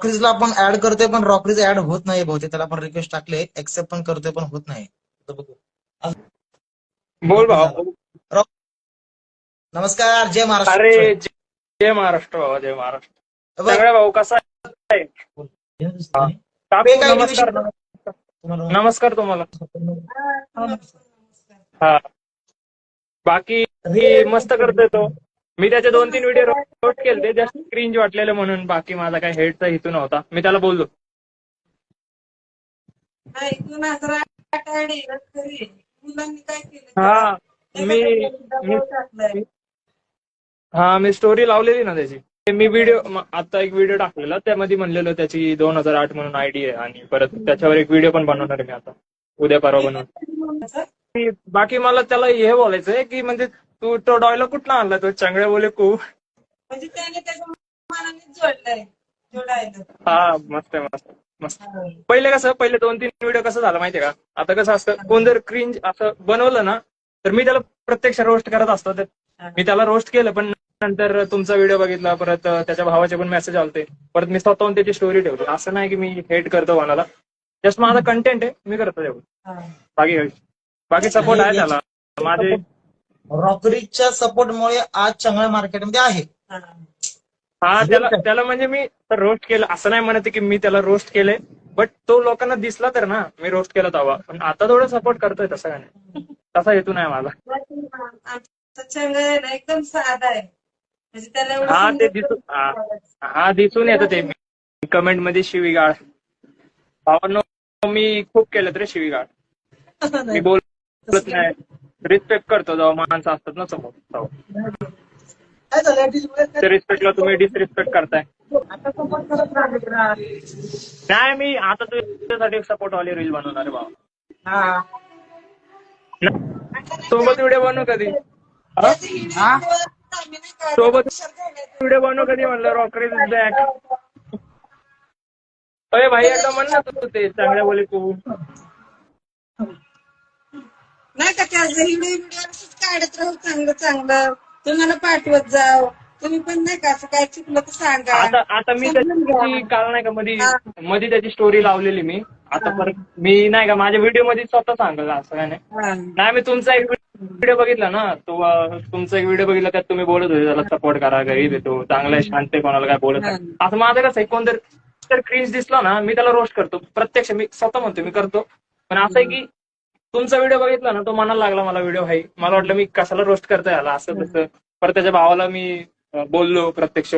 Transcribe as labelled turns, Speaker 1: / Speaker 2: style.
Speaker 1: रॉकरीजला आपण ऍड करतोय पण रॉकरीज ऍड होत नाही बहुतेक. त्याला आपण रिक्वेस्ट टाकले, एक्सेप्ट पण करतोय पण होत नाही. तर बघू.
Speaker 2: बोल भाऊ.
Speaker 1: रॉक- नमस्कार, जय महाराष्ट्र.
Speaker 2: अरे जय महाराष्ट्र बाबा, जय महाराष्ट्र. सगळ्या भाऊ कसा आहे? काकू
Speaker 1: काय
Speaker 2: नमस्कार. नमस्कार तुम्हाला. हा बाकी मस्त करतोय तो. मी त्याचे 2-3 व्हिडिओ रोस्ट केले, जस्ट क्रिंज वाटलेले म्हणून. बाकी माझा काही हेडचा हेतू नव्हता. मी त्याला बोललो हा मी स्टोरी लावलेली ना त्याची. मी आता एक व्हिडिओ टाकलेला, त्यामध्ये म्हणलेलं त्याची 2008 म्हणून आयडी आहे. आणि परत त्याच्यावर एक व्हिडिओ पण बनवणार आहे मी आता, उद्या परवा बनवून. बाकी मला त्याला हे बोलायचंय की म्हणजे तू तो डॉयलॉग कुठला आणला, तो चांगल्या बोले कू.
Speaker 3: म्हणजे त्याने त्याच्या मनाने जोडलंय जोडायला.
Speaker 2: हा मस्त आहे, मस्त मस्त. पहिले 2-3 व्हिडिओ कसं झालं माहितीये का? आता कसं असतं, कोण जर क्रिंज असं बनवलं ना, तर मी त्याला प्रत्यक्ष रोस्ट करत असतो. मी त्याला रोस्ट केलं, पण नंतर तुमचा व्हिडिओ बघितला, परत त्याच्या भावाचे पण मेसेज आलते, परत मी स्वतःहून त्याची स्टोरी ठेवली. असं नाही की मी हेट करतो कोणाला, जस्ट माझा कंटेंट आहे, मी करतो तेवढं. बाकी सपोर्ट आहे त्याला माझे.
Speaker 1: रॉकरीजच्या सपोर्टमुळे आज चांगल्या मार्केटमध्ये आहे.
Speaker 2: हा त्याला म्हणजे मी रोस्ट केलं असं नाही म्हणत की मी त्याला रोस्ट केलंय, बट तो लोकांना दिसला तर ना मी रोस्ट केला तेव्हा. पण आता थोडं सपोर्ट करतोय, तसं काय नाही, तसा हेतू नाही माझा.
Speaker 3: एकदम साधा आहे म्हणजे त्याला
Speaker 2: हा ते दिसून येतं ते. मी कमेंट मध्ये शिवीगाळ भावांनो, मी खूप केलं रे शिवीगाळ. मी बोलत नाही, रिस्पेक्ट करतो जेव्हा माणसं असतात ना समोर तेव्हा. रिस्पेक्टला तुम्ही डिसरिस्पेक्ट करताय. नाही, मी आता तुझ्यासाठी सपोर्ट वाली रील बनवणार आहे बाबा. सोबत व्हिडिओ बनवू कधी? सोबत व्हिडिओ बनवू कधी म्हणलं? रॉकरीज इज बॅक. अरे भाई एकदा म्हण ना तू ते चांगल्या बोली तू.
Speaker 3: नाही का त्या व्हिडिओ काढत राहू चांगलं चांगलं, तुम्हाला पाठवत जाव. तुम्ही पण नाही का असं काय चुकलं तर सांगा.
Speaker 2: आता मी त्याची काल नाही का मध्ये त्याची स्टोरी लावलेली मी. आता परत मी नाही का माझ्या व्हिडिओ मध्ये स्वतः सांगलं, असं काय नाही. मी तुमचा एक व्हिडिओ बघितला ना, तो तुमचा एक व्हिडिओ बघितला, त्यात तुम्ही बोलत होते त्याला सपोर्ट करा, गरीब येतो, चांगला आहे, शांत आहे, कोणाला काय बोलत नाही. असं माझं कसं आहे, कोण जर क्रिंज दिसला ना, मी त्याला रोस्ट करतो प्रत्यक्ष. मी स्वतः म्हणतो मी करतो, पण असं आहे की तुमचा व्हिडिओ बघितला ना, तो मनाला लागला मला व्हिडिओ. भाई मला वाटलं मी कशाला रोस्ट करता याला असं तसं. परत त्याच्या भावाला मी बोललो प्रत्यक्ष.